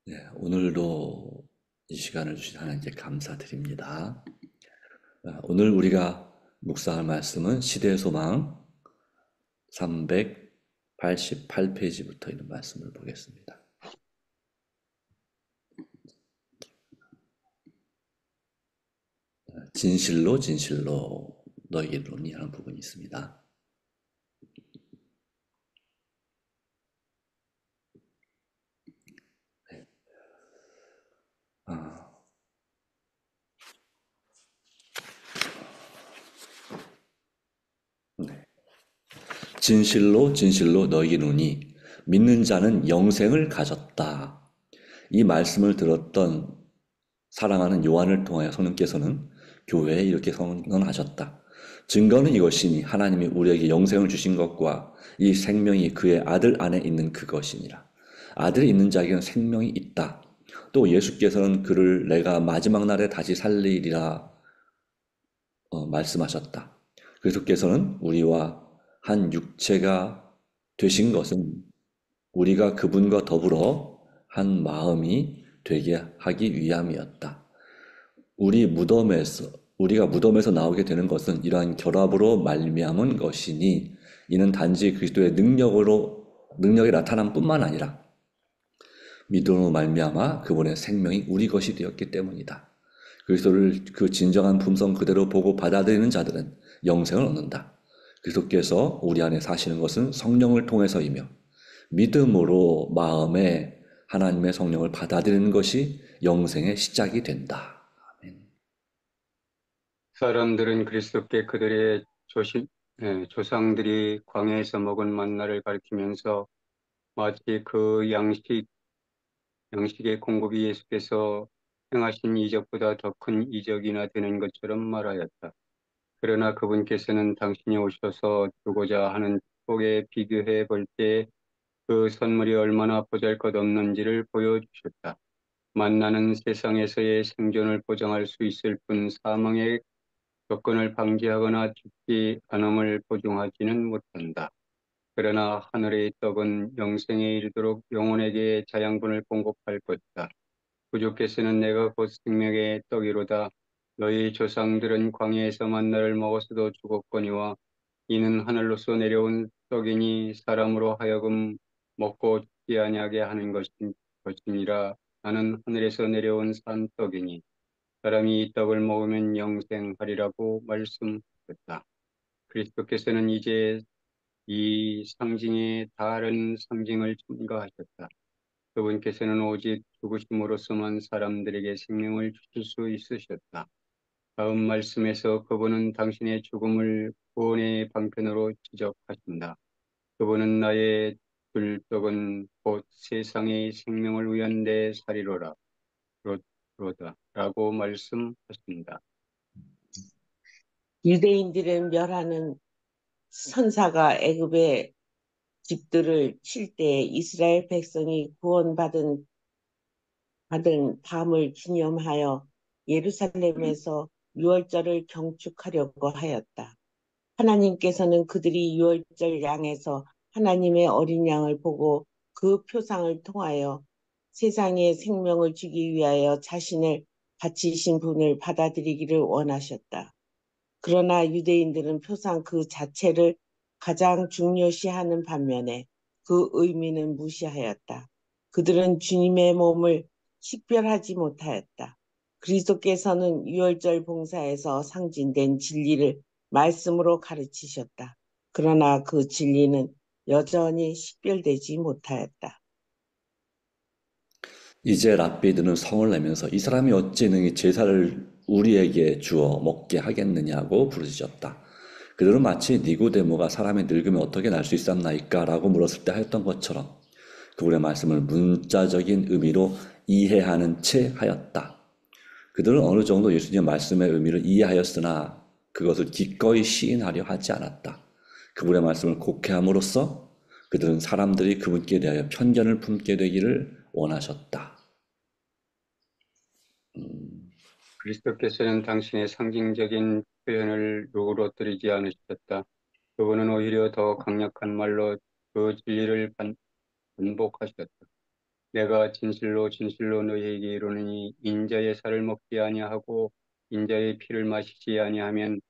네, 오늘도 이 시간을 주신 하나님께 감사드립니다. 오늘 우리가 묵상할 말씀은 시대의 소망 388페이지부터 있는 말씀을 보겠습니다. 진실로 진실로 너희에게 논의하는 부분이 있습니다. 아, 네. 진실로 진실로 너희에게 논의 믿는 자는 영생을 가졌다. 이 말씀을 들었던 사랑하는 요한을 통하여 성령께서는 교회에 이렇게 선언하셨다. 증거는 이것이니 하나님이 우리에게 영생을 주신 것과 이 생명이 그의 아들 안에 있는 그것이니라. 아들이 있는 자에게는 생명이 있다. 또 예수께서는 그를 내가 마지막 날에 다시 살리리라 말씀하셨다. 그리스도께서는 우리와 한 육체가 되신 것은 우리가 그분과 더불어 한 마음이 되게 하기 위함이었다. 우리가 무덤에서 나오게 되는 것은 이러한 결합으로 말미암은 것이니 이는 단지 그리스도의 능력이 나타남 뿐만 아니라 믿음으로 말미암아 그분의 생명이 우리 것이 되었기 때문이다. 그리스도를 그 진정한 품성 그대로 보고 받아들이는 자들은 영생을 얻는다. 그리스도께서 우리 안에 사시는 것은 성령을 통해서이며 믿음으로 마음에 하나님의 성령을 받아들이는 것이 영생의 시작이 된다. 사람들은 그리스도께 그들의 조상들이 광야에서 먹은 만나를 가리키면서 마치 그 양식의 공급이 예수께서 행하신 이적보다 더 큰 이적이나 되는 것처럼 말하였다. 그러나 그분께서는 당신이 오셔서 주고자 하는 축복에 비교해 볼 때 그 선물이 얼마나 보잘것없는지를 보여주셨다. 만나는 세상에서의 생존을 보장할 수 있을 뿐 사망의 조건을 방지하거나 죽지 않음을 보증하지는 못한다. 그러나 하늘의 떡은 영생에 이르도록 영혼에게 자양분을 공급할 것이다. 구주께서는 내가 곧 생명의 떡이로다. 너희 조상들은 광야에서 만나를 먹어서도 죽었거니와 이는 하늘로서 내려온 떡이니 사람으로 하여금 먹고 죽지 아니하게 하는 것이니라. 나는 하늘에서 내려온 산 떡이니 사람이 이 떡을 먹으면 영생하리라고 말씀하셨다. 그리스도께서는 이제 이 상징의 다른 상징을 첨가하셨다. 그분께서는 오직 죽으심으로서만 사람들에게 생명을 주실 수 있으셨다. 다음 말씀에서 그분은 당신의 죽음을 구원의 방편으로 지적하신다. 그분은 나의 불떡은 곧 세상의 생명을 위한 내 살이로다 라고 말씀하십니다. 유대인들은 멸하는 선사가 애굽의 집들을 칠 때 이스라엘 백성이 받은 밤을 기념하여 예루살렘에서 유월절을 경축하려고 하였다. 하나님께서는 그들이 유월절 양에서 하나님의 어린 양을 보고 그 표상을 통하여 세상에 생명을 주기 위하여 자신을 바치신 분을 받아들이기를 원하셨다. 그러나 유대인들은 표상 그 자체를 가장 중요시하는 반면에 그 의미는 무시하였다. 그들은 주님의 몸을 식별하지 못하였다. 그리스도께서는 유월절 봉사에서 상징된 진리를 말씀으로 가르치셨다. 그러나 그 진리는 여전히 식별되지 못하였다. 이제 랍비들은 성을 내면서 이 사람이 어찌 능히 제사를 우리에게 주어 먹게 하겠느냐고 부르짖었다. 그들은 마치 니고데모가 사람이 늙으면 어떻게 날 수 있었나이까? 라고 물었을 때 하였던 것처럼 그분의 말씀을 문자적인 의미로 이해하는 채 하였다. 그들은 어느 정도 예수님의 말씀의 의미를 이해하였으나 그것을 기꺼이 시인하려 하지 않았다. 그분의 말씀을 곡해함으로써 그들은 사람들이 그분께 대하여 편견을 품게 되기를 원하셨다. 그리스도께서는 당신의 상징적인 표현을 누그러뜨리지 않으셨다. 그분은 오히려 더 강력한 말로 그 진리를 반복하셨다. 내가 진실로 진실로 너희에게 이르노니 인자의 살을 먹지 아니하고 인자의 피를 마시지 아니하면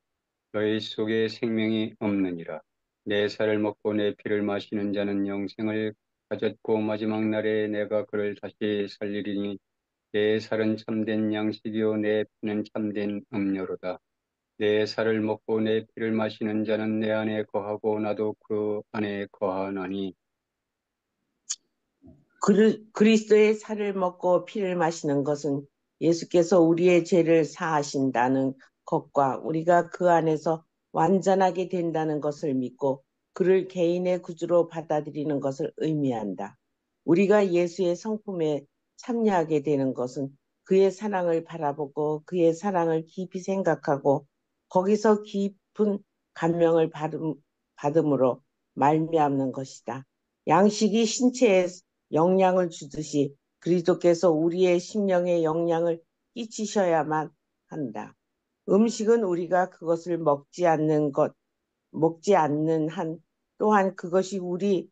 너희 속에 생명이 없느니라. 내 살을 먹고 내 피를 마시는 자는 영생을 가졌고 마지막 날에 내가 그를 다시 살리리니 내 살은 참된 양식이요 내 피는 참된 음료로다. 내 살을 먹고 내 피를 마시는 자는 내 안에 거하고 나도 그 안에 거하나니. 그리스도의 살을 먹고 피를 마시는 것은 예수께서 우리의 죄를 사하신다는 것과 우리가 그 안에서 완전하게 된다는 것을 믿고 그를 개인의 구주로 받아들이는 것을 의미한다. 우리가 예수의 성품에 참여하게 되는 것은 그의 사랑을 바라보고 그의 사랑을 깊이 생각하고 거기서 깊은 감명을 받음으로 말미암는 것이다. 양식이 신체에 영양을 주듯이 그리스도께서 우리의 심령에 영양을 끼치셔야만 한다. 음식은 우리가 그것을 먹지 않는 한, 또한 그것이 우리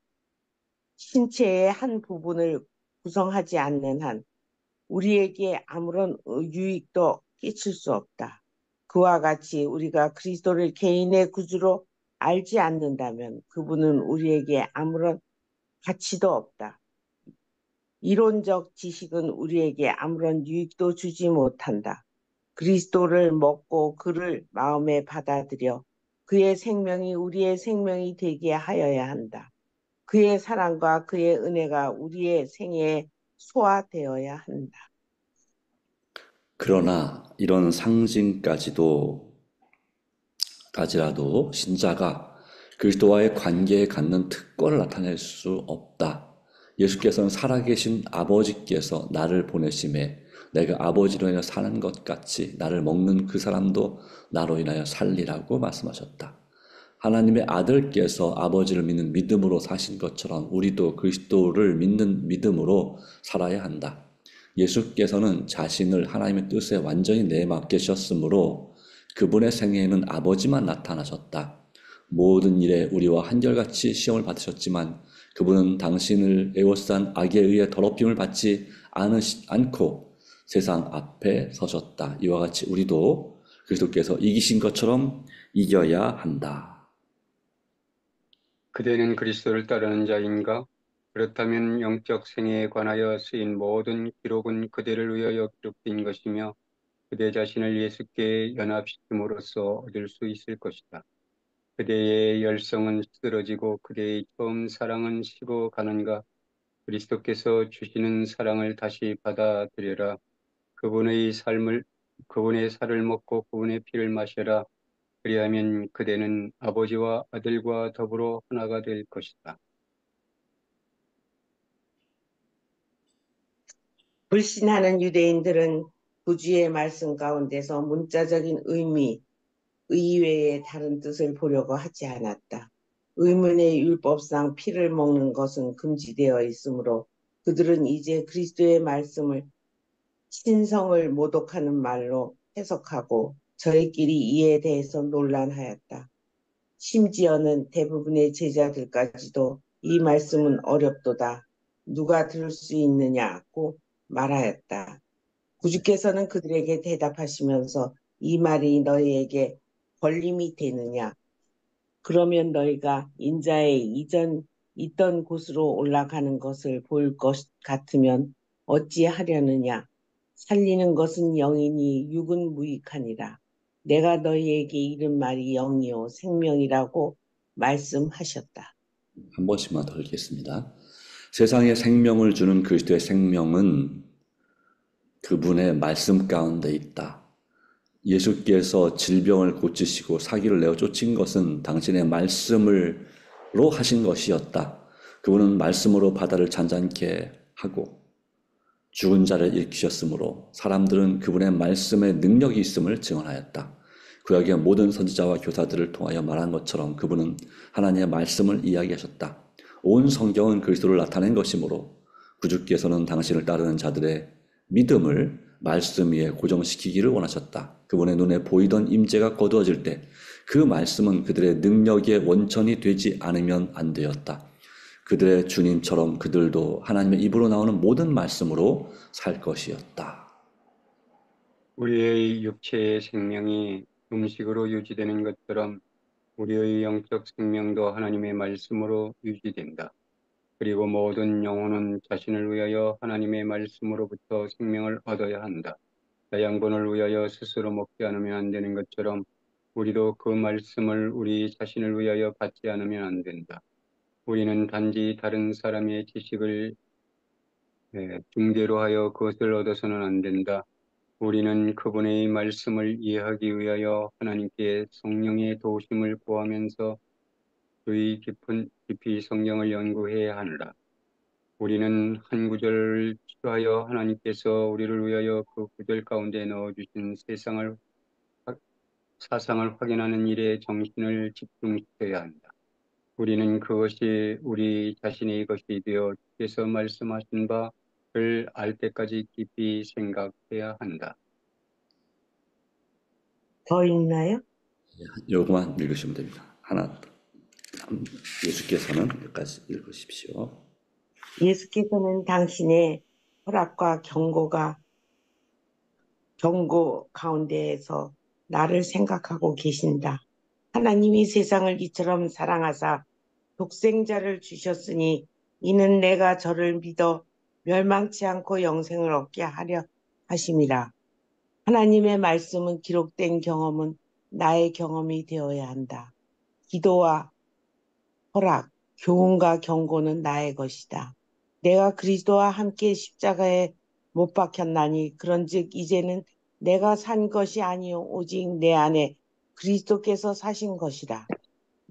신체의 한 부분을 구성하지 않는 한, 우리에게 아무런 유익도 끼칠 수 없다. 그와 같이 우리가 그리스도를 개인의 구주로 알지 않는다면 그분은 우리에게 아무런 가치도 없다. 이론적 지식은 우리에게 아무런 유익도 주지 못한다. 그리스도를 먹고 그를 마음에 받아들여 그의 생명이 우리의 생명이 되게 하여야 한다. 그의 사랑과 그의 은혜가 우리의 생애에 소화되어야 한다. 그러나 이런 까지라도 신자가 그리스도와의 관계에 갖는 특권을 나타낼 수 없다. 예수께서는 살아계신 아버지께서 나를 보내심에 내가 아버지로 인하여 사는 것 같이 나를 먹는 그 사람도 나로 인하여 살리라고 말씀하셨다. 하나님의 아들께서 아버지를 믿는 믿음으로 사신 것처럼 우리도 그리스도를 믿는 믿음으로 살아야 한다. 예수께서는 자신을 하나님의 뜻에 완전히 내맡기셨으므로 그분의 생애에는 아버지만 나타나셨다. 모든 일에 우리와 한결같이 시험을 받으셨지만 그분은 당신을 애워싼 악에 의해 더럽힘을 받지 않고 세상 앞에 서셨다. 이와 같이 우리도 그리스도께서 이기신 것처럼 이겨야 한다. 그대는 그리스도를 따르는 자인가? 그렇다면 영적 생애에 관하여 쓰인 모든 기록은 그대를 위하여 기록된 것이며 그대 자신을 예수께 연합시킴으로써 얻을 수 있을 것이다. 그대의 열성은 쓰러지고 그대의 처음 사랑은 식어 가는가? 그리스도께서 주시는 사랑을 다시 받아들여라. 그분의 살을 먹고 그분의 피를 마셔라. 그리하면 그대는 아버지와 아들과 더불어 하나가 될 것이다. 불신하는 유대인들은 구주의 말씀 가운데서 문자적인 의미, 의외의 다른 뜻을 보려고 하지 않았다. 의문의 율법상 피를 먹는 것은 금지되어 있으므로 그들은 이제 그리스도의 말씀을 신성을 모독하는 말로 해석하고 저희끼리 이에 대해서 논란하였다. 심지어는 대부분의 제자들까지도 이 말씀은 어렵도다. 누가 들을 수 있느냐고 말하였다. 구주께서는 그들에게 대답하시면서 이 말이 너희에게 걸림이 되느냐? 그러면 너희가 인자의 이전 있던 곳으로 올라가는 것을 볼 것 같으면 어찌하려느냐? 살리는 것은 영이니 육은 무익하니라. 내가 너희에게 이른 말이 영이요 생명이라고 말씀하셨다. 한 번씩만 더 읽겠습니다. 세상에 생명을 주는 그리스도의 생명은 그분의 말씀 가운데 있다. 예수께서 질병을 고치시고 사기를 내어 쫓은 것은 당신의 말씀으로 하신 것이었다. 그분은 말씀으로 바다를 잔잔케 하고 죽은 자를 일으키셨으므로 사람들은 그분의 말씀에 능력이 있음을 증언하였다. 구약의 모든 선지자와 교사들을 통하여 말한 것처럼 그분은 하나님의 말씀을 이야기하셨다. 온 성경은 그리스도를 나타낸 것이므로 구주께서는 당신을 따르는 자들의 믿음을 말씀 위에 고정시키기를 원하셨다. 그분의 눈에 보이던 임재가 거두어질 때 그 말씀은 그들의 능력의 원천이 되지 않으면 안 되었다. 그들의 주님처럼 그들도 하나님의 입으로 나오는 모든 말씀으로 살 것이었다. 우리의 육체의 생명이 음식으로 유지되는 것처럼 우리의 영적 생명도 하나님의 말씀으로 유지된다. 그리고 모든 영혼은 자신을 위하여 하나님의 말씀으로부터 생명을 얻어야 한다. 자양분을 위하여 스스로 먹지 않으면 안 되는 것처럼 우리도 그 말씀을 우리 자신을 위하여 받지 않으면 안 된다. 우리는 단지 다른 사람의 지식을 징계로 하여 그것을 얻어서는 안 된다. 우리는 그분의 말씀을 이해하기 위하여 하나님께 성령의 도우심을 구하면서 깊이 성경을 연구해야 하느라. 우리는 한 구절을 취하여 하나님께서 우리를 위하여 그 구절 가운데 넣어주신 사상을 확인하는 일에 정신을 집중시켜야 한다. 우리는 그것이 우리 자신의 것이 되어 주께서 말씀하신 바를 알 때까지 깊이 생각해야 한다. 더 있나요? 요거만 읽으시면 됩니다. 예수께서는 여기까지 읽으십시오. 예수께서는 당신의 허락과 경고 가운데에서 나를 생각하고 계신다. 하나님이 세상을 이처럼 사랑하사 독생자를 주셨으니 이는 내가 저를 믿어 멸망치 않고 영생을 얻게 하려 하심이라. 하나님의 말씀은 기록된 경험은 나의 경험이 되어야 한다. 기도와 허락, 교훈과 경고는 나의 것이다. 내가 그리스도와 함께 십자가에 못 박혔나니 그런즉 이제는 내가 산 것이 아니요 오직 내 안에 그리스도께서 사신 것이라.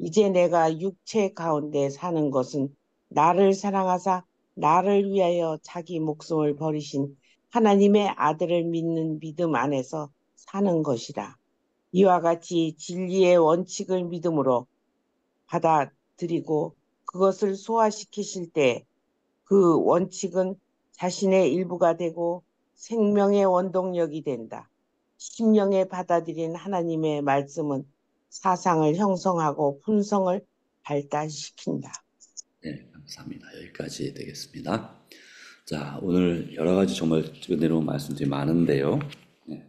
이제 내가 육체 가운데 사는 것은 나를 사랑하사 나를 위하여 자기 목숨을 버리신 하나님의 아들을 믿는 믿음 안에서 사는 것이라. 이와 같이 진리의 원칙을 믿음으로 받아들이고 그것을 소화시키실 때 그 원칙은 자신의 일부가 되고 생명의 원동력이 된다. 심령에 받아들인 하나님의 말씀은 사상을 형성하고 품성을 발달시킨다. 네, 감사합니다. 여기까지 되겠습니다. 자, 오늘 여러 가지 정말 은혜로운 말씀들이 많은데요. 네,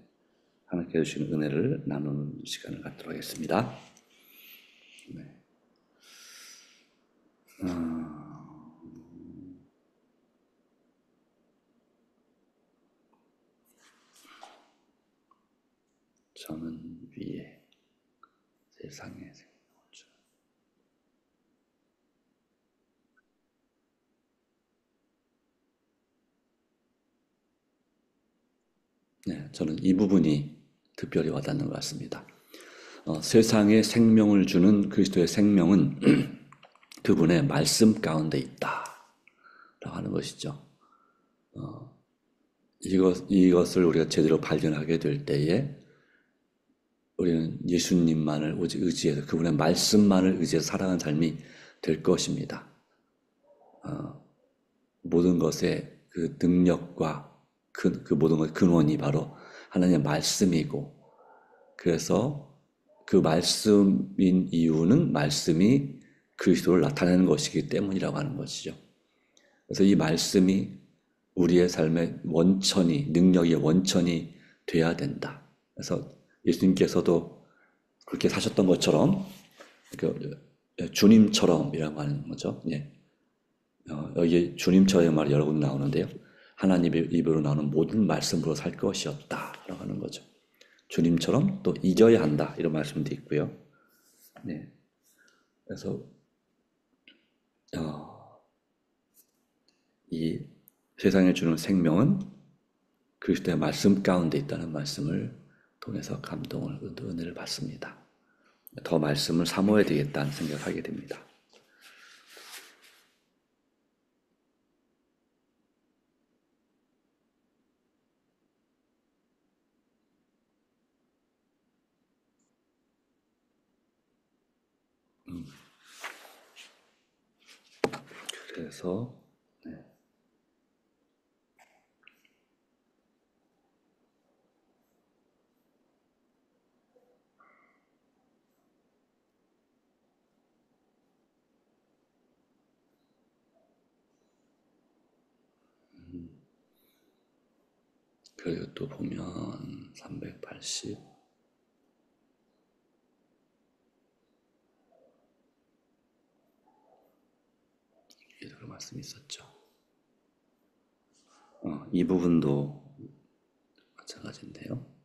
하나님께 주시는 은혜를 나누는 시간을 갖도록 하겠습니다. 네. 저는 위에 세상의 생명을 네, 저는 이 부분이 특별히 와닿는 것 같습니다. 세상에 생명을 주는 그리스도의 생명은 그분의 말씀 가운데 있다 라고 하는 것이죠. 이것을 우리가 제대로 발견하게 될 때에 우리는 예수님만을 오직 의지해서 그분의 말씀만을 의지해서 살아가는 삶이 될 것입니다. 모든 것의 그 능력과 그 모든 것의 근원이 바로 하나님의 말씀이고, 그래서 그 말씀인 이유는 말씀이 그리스도를 나타내는 것이기 때문이라고 하는 것이죠. 그래서 이 말씀이 우리의 삶의 원천이, 능력의 원천이 돼야 된다. 그래서 예수님께서도 그렇게 사셨던 것처럼 주님처럼이라고 하는 거죠. 예. 여기 주님처럼의 말이 여러 군 나오는데요. 하나님의 입으로 나오는 모든 말씀으로 살 것이었다라고 하는 거죠. 주님처럼 또 잊어야 한다 이런 말씀도 있고요. 네. 그래서 이 세상에 주는 생명은 그리스도의 말씀 가운데 있다는 말씀을 통해서 감동을, 은혜를 받습니다. 더 말씀을 사모해야 되겠다는 생각을 하게 됩니다. 그래서 그리고 또 보면 380 여기도 그런 말씀이 있었죠. 이 부분도 마찬가지인데요.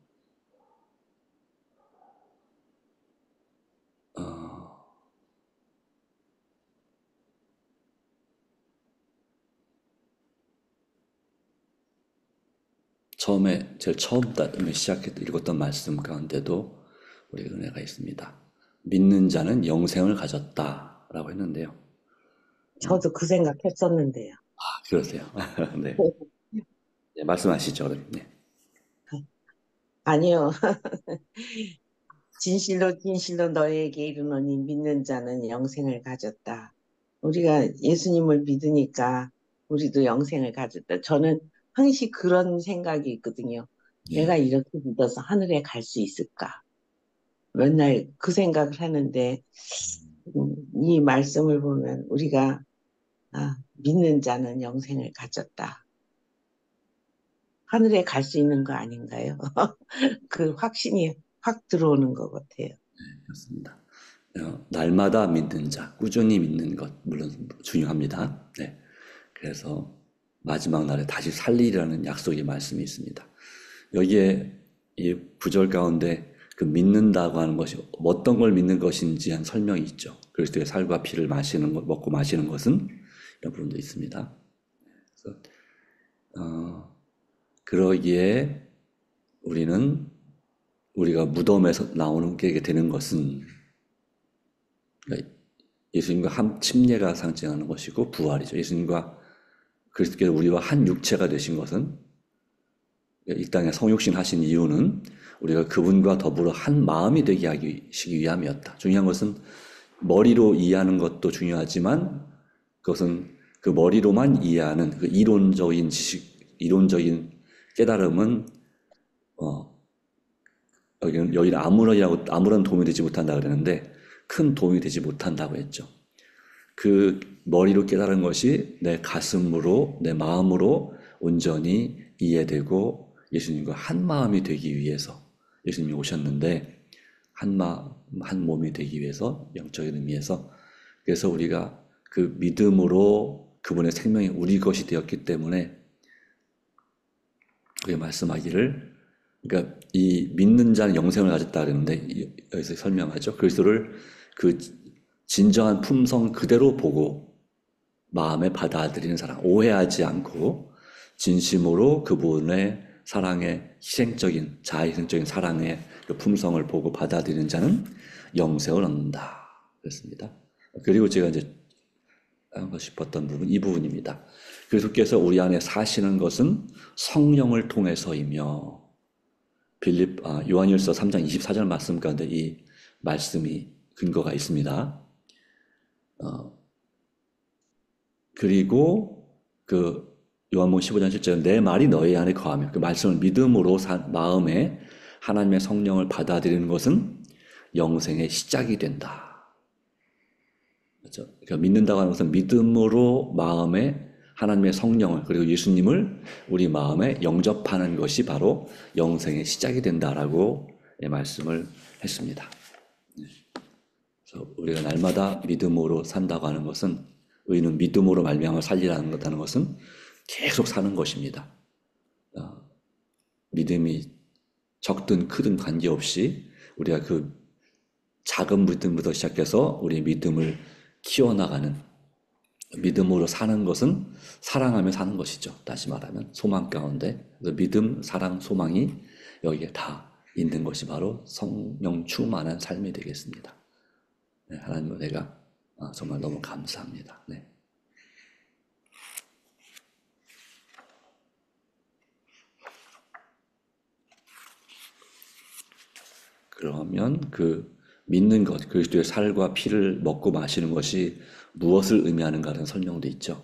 처음에 제일 처음 읽었던 말씀 가운데도 우리 은혜가 있습니다. 믿는 자는 영생을 가졌다라고 했는데요. 저도 그 생각했었는데요. 그러세요. 네. 네, 말씀하시죠. 네. 아니요. 진실로 진실로 너에게 이르노니 믿는 자는 영생을 가졌다. 우리가 예수님을 믿으니까 우리도 영생을 가졌다. 저는 항시 그런 생각이 있거든요. 예, 내가 이렇게 믿어서 하늘에 갈 수 있을까? 맨날 그 생각을 하는데 이 말씀을 보면 우리가 믿는 자는 영생을 가졌다. 하늘에 갈 수 있는 거 아닌가요? 그 확신이 확 들어오는 것 같아요. 그렇습니다. 날마다 믿는 자, 꾸준히 믿는 것 물론 중요합니다. 네. 그래서 마지막 날에 다시 살리라는 약속의 말씀이 있습니다. 여기에 이 구절 가운데 그 믿는다고 하는 것이 어떤 걸 믿는 것인지 한 설명이 있죠. 그리스도의 살과 피를 마시는 것, 먹고 마시는 것은 이런 부분도 있습니다. 그래서 그러기에 우리가 무덤에서 나오는 게 되는 것은 그러니까 예수님과 한 침례가 상징하는 것이고 부활이죠. 예수님과 그리스도께서 우리와 한 육체가 되신 것은 이 땅에 성육신 하신 이유는 우리가 그분과 더불어 한 마음이 되게 하시기 위함이었다. 중요한 것은 머리로 이해하는 것도 중요하지만 그것은 그 머리로만 이해하는 그 이론적인 지식, 이론적인 깨달음은 여기는 아무런 도움이 되지 못한다 그러는데 큰 도움이 되지 못한다고 했죠. 그 머리로 깨달은 것이 내 가슴으로, 내 마음으로 온전히 이해되고 예수님과 한 마음이 되기 위해서 예수님이 오셨는데 한 몸이 되기 위해서 영적인 의미에서 그래서 우리가 그 믿음으로 그분의 생명이 우리 것이 되었기 때문에 그게 말씀하기를 그러니까 이 믿는 자는 영생을 가졌다 그러는데 여기서 설명하죠. 그리스도를 그 진정한 품성 그대로 보고 마음에 받아들이는 사람, 오해하지 않고 진심으로 그분의 사랑의 자아희생적인 사랑의 그 품성을 보고 받아들이는 자는 영생을 얻는다. 그렇습니다. 그리고 제가 이제 하고 싶었던 부분, 이 부분입니다. 그리스도께서 우리 안에 사시는 것은 성령을 통해서이며 요한일서 3장 24절 말씀 가운데 이 말씀이 근거가 있습니다. 그리고 그 요한복음 15장 7절 내 말이 너희 안에 거하며 그 말씀을 믿음으로 마음에 하나님의 성령을 받아들이는 것은 영생의 시작이 된다. 그렇죠? 그러니까 믿는다고 하는 것은 믿음으로 마음에 하나님의 성령을 그리고 예수님을 우리 마음에 영접하는 것이 바로 영생의 시작이 된다라고 말씀을 했습니다. 그래서 우리가 날마다 믿음으로 산다고 하는 것은 의인은 믿음으로 말미암아 살리라는 것은 계속 사는 것입니다. 믿음이 적든 크든 관계없이 우리가 그 작은 믿음부터 시작해서 우리의 믿음을 키워나가는 믿음으로 사는 것은 사랑하며 사는 것이죠. 다시 말하면 소망 가운데 믿음, 사랑, 소망이 여기에 다 있는 것이 바로 성령 충만한 삶이 되겠습니다. 네, 하나님 은혜가 정말 너무 감사합니다. 네. 그러면 그 믿는 것, 그리스도의 살과 피를 먹고 마시는 것이 무엇을 의미하는가라는 설명도 있죠.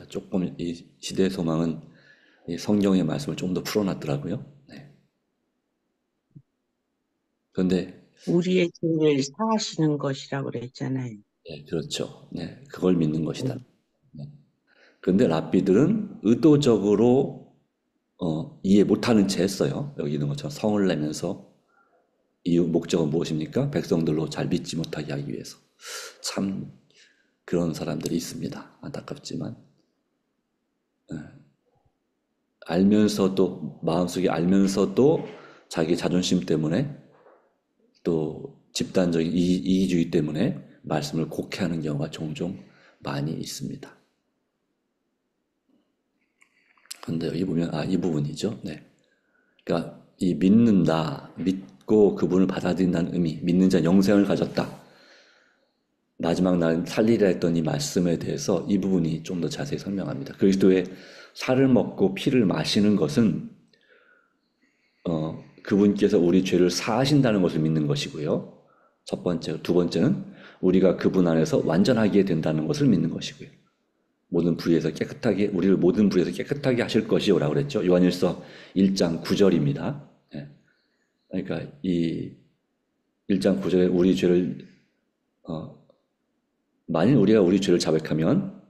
조금 이 시대의 소망은 이 성경의 말씀을 좀 더 풀어놨더라고요. 네. 그런데 우리의 죄를 사하시는 것이라고 그랬잖아요. 네, 그렇죠. 네, 그걸 믿는 것이다. 네. 그런데 랍비들은 의도적으로 이해 못하는 채 했어요. 여기 있는 것처럼 성을 내면서 이유 목적은 무엇입니까? 백성들로 잘 믿지 못하게 하기 위해서. 참 그런 사람들이 있습니다. 안타깝지만 알면서도 마음속에 알면서도 자기 자존심 때문에 또 집단적인 이기주의 때문에 말씀을 곡해하는 경우가 종종 많이 있습니다. 그런데 여기 보면 이 부분이죠. 네. 그러니까 이 믿는다, 믿고 그분을 받아들인다는 의미, 믿는 자 영생을 가졌다. 마지막 날 살리라 했던 이 말씀에 대해서 이 부분이 좀 더 자세히 설명합니다. 그리스도의 살을 먹고 피를 마시는 것은 그분께서 우리 죄를 사하신다는 것을 믿는 것이고요. 첫 번째, 두 번째는 우리가 그분 안에서 완전하게 된다는 것을 믿는 것이고요. 모든 부위에서 깨끗하게, 우리를 모든 부위에서 깨끗하게 하실 것이요라고 그랬죠. 요한일서 1장 9절입니다. 그러니까 이 1장 9절에 우리 죄를 만일 우리가 우리 죄를 자백하면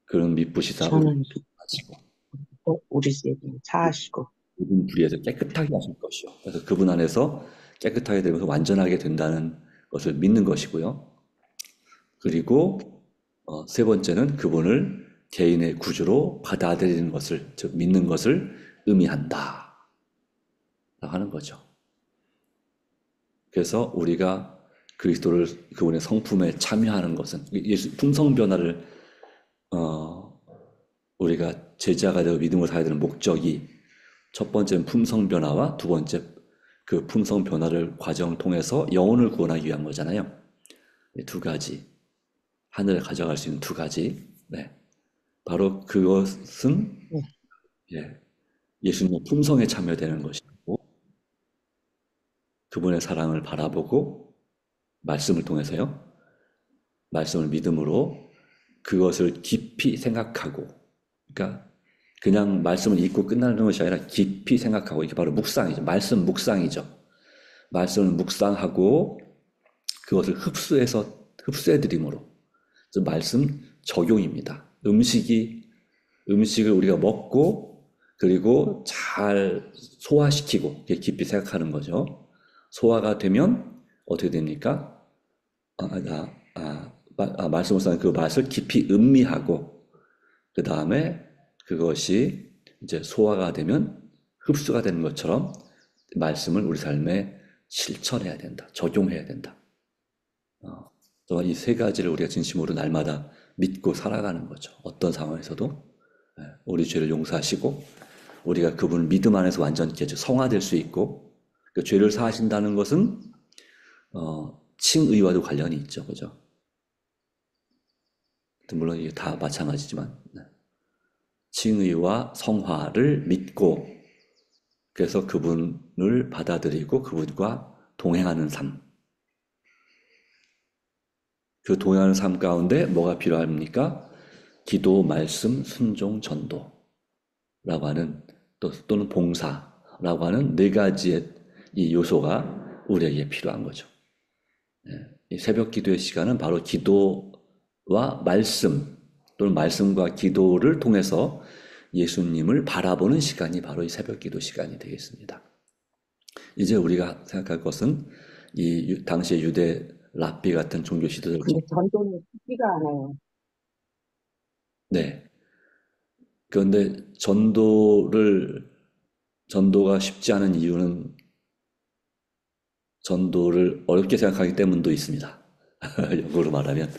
그런 미쁘시사 저는 하시고 우리 죄를 사하시고 모든 불의에서 깨끗하게 하실 것이요. 그래서 그분 안에서 깨끗하게 되면서 완전하게 된다는 것을 믿는 것이고요. 그리고 세 번째는 그분을 개인의 구주로 받아들이는 것을, 즉 믿는 것을 의미한다 하는 거죠. 그래서 우리가 그리스도를 그분의 성품에 참여하는 것은 예수 품성 변화를 우리가 제자가 되어 믿음을 살아야 되는 목적이 첫 번째는 품성 변화와 두 번째 그 품성 변화를 과정을 통해서 영혼을 구원하기 위한 거잖아요. 이 두 가지 하늘에 가져갈 수 있는 두 가지. 네. 바로 그것은 예수님의 품성에 참여되는 것이고 그분의 사랑을 바라보고 말씀을 통해서요. 말씀을 믿음으로 그것을 깊이 생각하고 그러니까 그냥 말씀을 읽고 끝나는 것이 아니라 깊이 생각하고 이게 바로 묵상이죠. 말씀 묵상이죠. 말씀을 묵상하고 그것을 흡수해드림으로 말씀 적용입니다. 음식을 우리가 먹고 그리고 잘 소화시키고 깊이 생각하는 거죠. 소화가 되면 어떻게 됩니까? 말씀을 그 맛을 깊이 음미하고 그 다음에 그것이 이제 소화가 되면 흡수가 되는 것처럼 말씀을 우리 삶에 실천해야 된다. 적용해야 된다. 이 세 가지를 우리가 진심으로 날마다 믿고 살아가는 거죠. 어떤 상황에서도 우리 죄를 용서하시고 우리가 그분을 믿음 안에서 완전히 성화될 수 있고 그 죄를 사하신다는 것은 칭의와도 관련이 있죠. 그죠? 물론 이게 다 마찬가지지만 칭의와 성화를 믿고 그래서 그분을 받아들이고 그분과 동행하는 삶. 그 동행하는 삶 가운데 뭐가 필요합니까? 기도, 말씀, 순종, 전도라고 하는 또는 봉사라고 하는 네 가지의 이 요소가 우리에게 필요한 거죠. 이 새벽 기도의 시간은 바로 기도와 말씀 또는 말씀과 기도를 통해서 예수님을 바라보는 시간이 바로 이 새벽 기도 시간이 되겠습니다. 이제 우리가 생각할 것은 이 당시의 유대 랍비 같은 종교 지도자들. 근데 전도는 쉽지가 않아요. 네. 그런데 전도가 쉽지 않은 이유는 전도를 어렵게 생각하기 때문도 있습니다. 역으로 말하면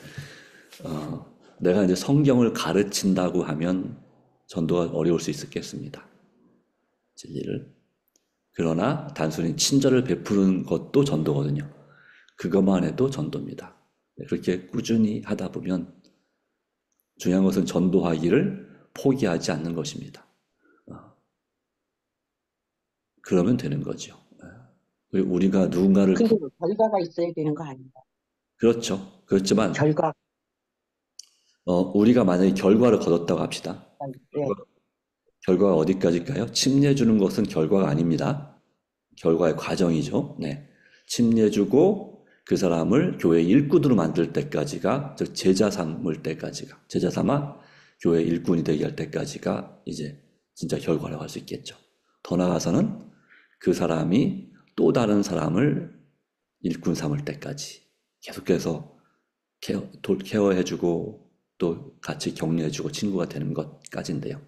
내가 이제 성경을 가르친다고 하면 전도가 어려울 수 있겠습니다. 진리를. 그러나 단순히 친절을 베푸는 것도 전도거든요. 그것만 해도 전도입니다. 그렇게 꾸준히 하다 보면 중요한 것은 전도하기를 포기하지 않는 것입니다. 그러면 되는 거죠. 우리가 누군가를 근데 결과가 있어야 되는 거 아닌가? 그렇죠. 그렇지만 결과. 우리가 만약에 결과를 거뒀다고 합시다. 네. 결과가 어디까지일까요? 침례주는 것은 결과가 아닙니다. 결과의 과정이죠. 네. 침례주고 그 사람을 교회 일꾼으로 만들 때까지가, 즉 제자 삼을 때까지가, 제자 삼아 교회 일꾼이 되게 할 때까지가 이제 진짜 결과라고 할 수 있겠죠. 더 나아가서는 그 사람이 또 다른 사람을 일꾼 삼을 때까지 계속해서 케어해주고 또 같이 격려해주고 친구가 되는 것까지인데요.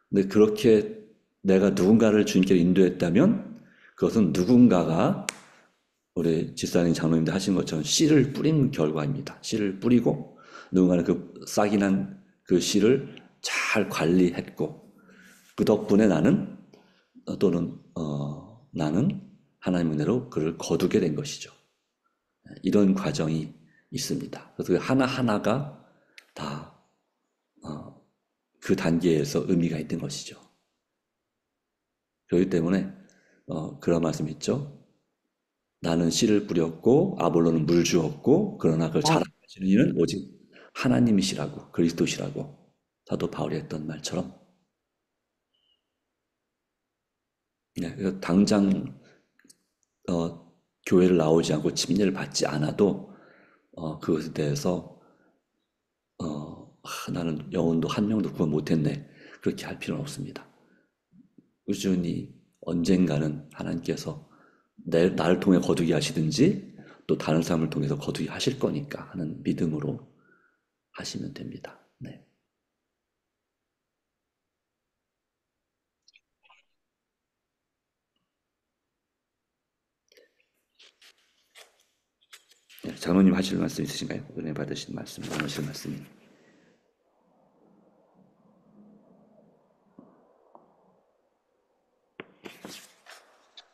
근데 그렇게 내가 누군가를 주님께 인도했다면 그것은 누군가가 우리 집사님 장로님들 하신 것처럼 씨를 뿌린 결과입니다. 씨를 뿌리고 누군가는 그 싹이 난 그 씨를 잘 관리했고 그 덕분에 나는 나는 하나님 은혜로 그를 거두게 된 것이죠. 이런 과정이 있습니다. 그래서 그 하나하나가 다 그 단계에서 의미가 있는 것이죠. 그렇기 때문에 그런 말씀 있죠. 나는 씨를 뿌렸고 아볼로는 물 주었고 그러나 그걸 자라나시는 이는 오직 하나님이시라고 그리스도시라고 사도 바울이 했던 말처럼 네, 그래서 당장 교회를 나오지 않고 침례를 받지 않아도 그것에 대해서 나는 영혼도 한 명도 구원 못했네 그렇게 할 필요는 없습니다. 꾸준히 언젠가는 하나님께서 나를 통해 거두게 하시든지 또 다른 사람을 통해서 거두게 하실 거니까 하는 믿음으로 하시면 됩니다. 네. 네, 장로님 하실 말씀 있으신가요? 은혜 받으신 말씀, 나누실 말씀이.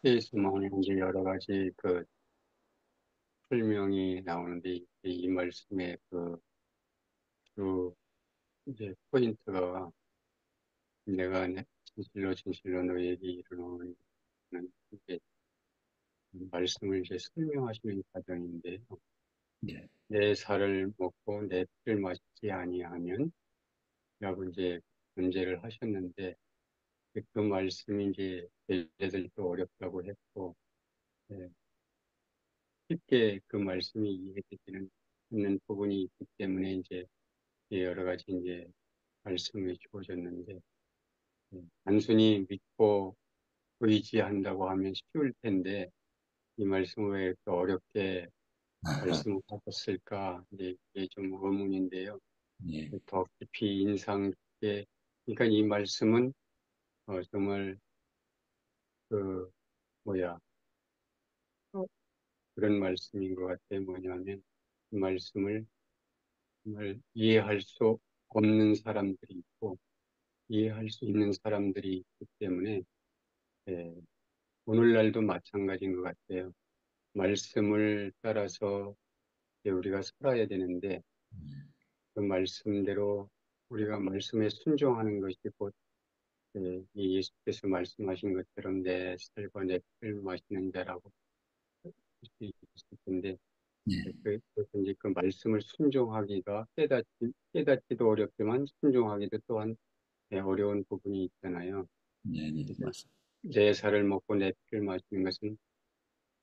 예수님은 이제 여러 가지 그 설명이 나오는데 이 말씀의 주 이제 포인트가 내가 진실로 진실로 너희에게 이르노니 이제 말씀을 이제 설명하시는 과정인데 네. 내 살을 먹고 내 피를 마시지 아니하면 라고 이제 문제를 하셨는데 그 말씀이 이제 제자들도 어렵다고 했고 예, 쉽게 그 말씀이 이해되지는 않는 부분이 있기 때문에 이제 여러 가지 이제 말씀이 주어졌는데 단순히 믿고 의지한다고 하면 쉬울 텐데 이 말씀을 왜 이렇게 어렵게 말씀을 하셨을까 이제 이게 좀 의문인데요. 네. 더 깊이 인상 깊게 그러니까 이 말씀은 정말 그 뭐야 그런 말씀인 것 같아요. 뭐냐면 이 말씀을 정말 이해할 수 없는 사람들이 있고 이해할 수 있는 사람들이 있기 때문에 예, 오늘날도 마찬가지인 것 같아요. 말씀을 따라서 이제 우리가 살아야 되는데 그 말씀대로 우리가 말씀에 순종하는 것이 곧 이 예수께서 말씀하신 것처럼 내 살과 내 피를 마시는 자라고 할 수 있을 텐데 네. 이제 그 말씀을 순종하기가 깨닫기도 어렵지만 순종하기도 또한 어려운 부분이 있잖아요. 네, 네, 그래서 맞습니다. 내 살을 먹고 내 피를 마시는 것은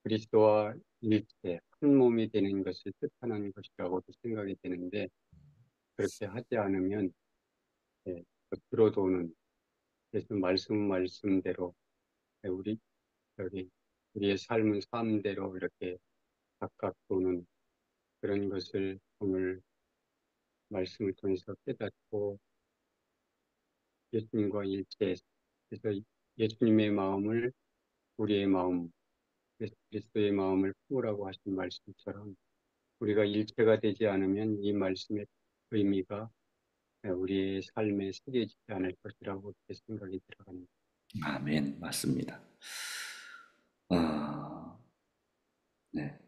그리스도와 일체 한 몸이 되는 것을 뜻하는 것이라고도 생각이 되는데 그렇게 하지 않으면 겉으로 도는 그래서 말씀대로 우리 우리의 삶은 삶대로 이렇게 각각 도는 그런 것을 오늘 말씀을 통해서 깨닫고 예수님과 일체해서 그래서 예수님의 마음을 우리의 마음, 그래서 그리스도의 마음을 품으라고 하신 말씀처럼 우리가 일체가 되지 않으면 이 말씀의 의미가 우리의 삶에 새겨지지 않을 것이라고 그렇게 생각이 들어갑니다. 아멘, 맞습니다. 네.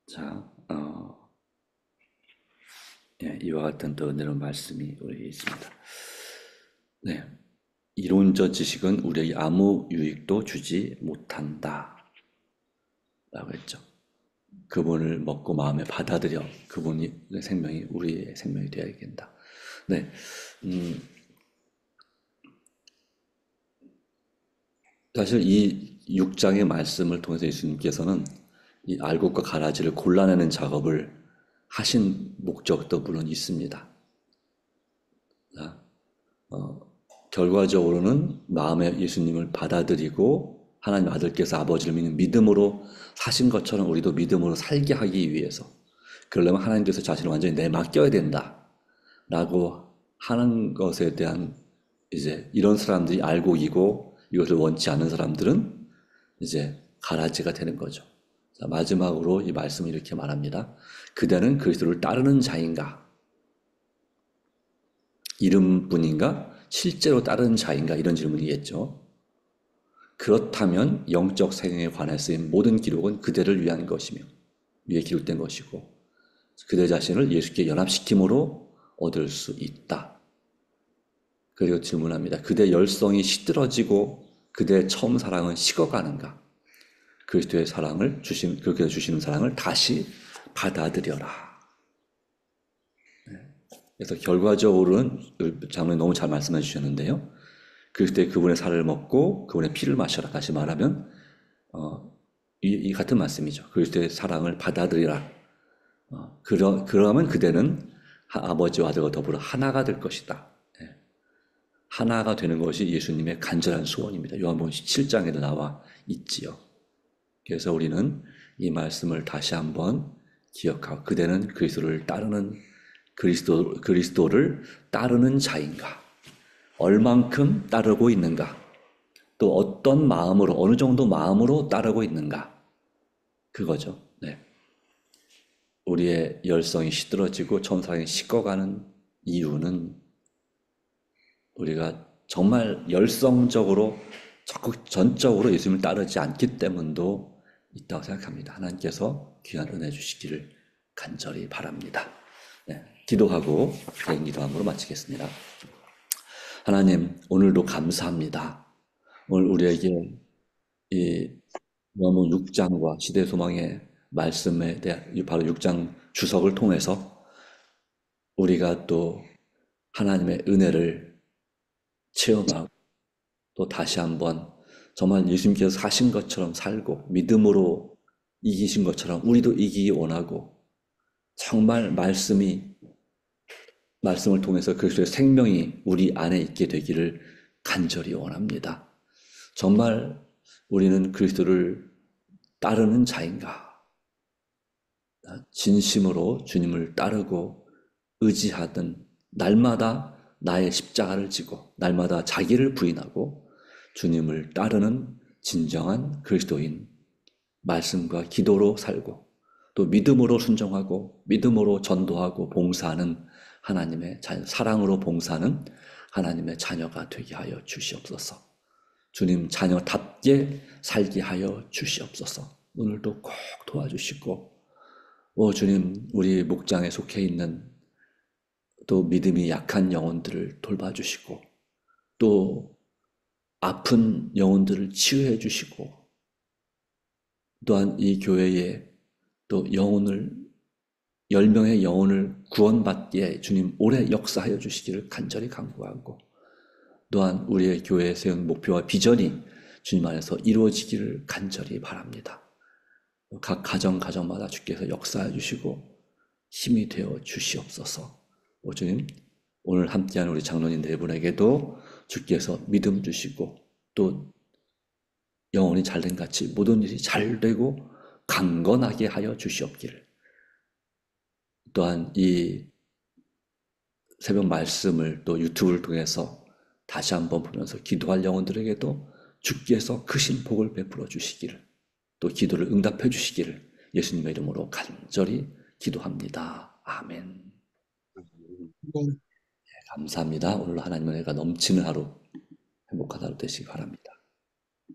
자, 예, 이와 같은 또 은혜로운 말씀이 우리에게 있습니다. 네. 이론적 지식은 우리에게 아무 유익도 주지 못한다. 라고 했죠. 그분을 먹고 마음에 받아들여 그분이 생명이 우리의 생명이 되어야 된다. 네. 사실 이 6장의 말씀을 통해서 예수님께서는 이 알곡과 가라지를 골라내는 작업을 하신 목적도 물론 있습니다. 자, 결과적으로는 마음에 예수님을 받아들이고 하나님 아들께서 아버지를 믿는 믿음으로 사신 것처럼 우리도 믿음으로 살게 하기 위해서, 그러려면 하나님께서 자신을 완전히 내맡겨야 된다라고 하는 것에 대한 이제 이런 사람들이 알고 이고 이것을 원치 않는 사람들은 이제 가라지가 되는 거죠. 자, 마지막으로 이 말씀을 이렇게 말합니다. 그대는 그리스도를 따르는 자인가? 이름뿐인가? 실제로 따르는 자인가? 이런 질문이겠죠. 그렇다면 영적 생애에 관해 쓰인 모든 기록은 그대를 위한 것이며 위에 기록된 것이고 그대 자신을 예수께 연합시킴으로 얻을 수 있다. 그리고 질문합니다. 그대 열성이 시들어지고 그대의 처음 사랑은 식어가는가? 그리스도의 사랑을 그렇게 주시는 사랑을 다시 받아들여라. 그래서 결과적으로는 장로님 너무 잘 말씀해 주셨는데요. 그리스도의 그분의 살을 먹고 그분의 피를 마셔라. 다시 말하면 이 같은 말씀이죠. 그리스도의 사랑을 받아들이라. 그러면 그대는 아버지와 아들과 더불어 하나가 될 것이다. 하나가 되는 것이 예수님의 간절한 소원입니다. 요한복음 17장에도 나와 있지요. 그래서 우리는 이 말씀을 다시 한번 기억하고 그대는 그리스도를 따르는 그리스도를 따르는 자인가? 얼만큼 따르고 있는가? 또 어떤 마음으로, 어느 정도 마음으로 따르고 있는가? 그거죠. 네. 우리의 열성이 시들어지고 천사랑이 식어가는 이유는 우리가 정말 열성적으로 적극 전적으로 예수님을 따르지 않기 때문도 있다고 생각합니다. 하나님께서 귀한 은혜 주시기를 간절히 바랍니다. 네, 기도하고 개인 기도함으로 마치겠습니다. 하나님, 오늘도 감사합니다. 오늘 우리에게 이 요한복음 6장과 시대 소망의 말씀에 대한 바로 6장 주석을 통해서 우리가 또 하나님의 은혜를 체험하고 또 다시 한번 정말 예수님께서 사신 것처럼 살고 믿음으로 이기신 것처럼 우리도 이기기 원하고 정말 말씀을 통해서 그리스도의 생명이 우리 안에 있게 되기를 간절히 원합니다. 정말 우리는 그리스도를 따르는 자인가? 진심으로 주님을 따르고 의지하든 날마다 나의 십자가를 지고 날마다 자기를 부인하고 주님을 따르는 진정한 그리스도인, 말씀과 기도로 살고 또 믿음으로 순종하고 믿음으로 전도하고 봉사하는 하나님의 자녀, 사랑으로 봉사하는 하나님의 자녀가 되게 하여 주시옵소서. 주님 자녀답게 살게 하여 주시옵소서. 오늘도 꼭 도와주시고 주님, 우리 목장에 속해 있는 또 믿음이 약한 영혼들을 돌봐주시고 또 아픈 영혼들을 치유해 주시고 또한 이 교회에 또 10명의 영혼을 구원받기에 주님 오래 역사하여 주시기를 간절히 간구하고 또한 우리의 교회에 세운 목표와 비전이 주님 안에서 이루어지기를 간절히 바랍니다. 각 가정마다 주께서 역사해 주시고 힘이 되어 주시옵소서. 주님, 오늘 함께한 우리 장로님 네 분에게도 주께서 믿음 주시고 또 영혼이 잘된 같이 모든 일이 잘 되고 강건하게 하여 주시옵기를. 또한 이 새벽 말씀을 또 유튜브를 통해서 다시 한번 보면서 기도할 영혼들에게도 주께서 크신 복을 베풀어 주시기를 또 기도를 응답해 주시기를 예수님의 이름으로 간절히 기도합니다. 아멘. 네. 감사합니다. 오늘 하나님의 은혜가 넘치는 하루, 행복한 하루 되시기 바랍니다.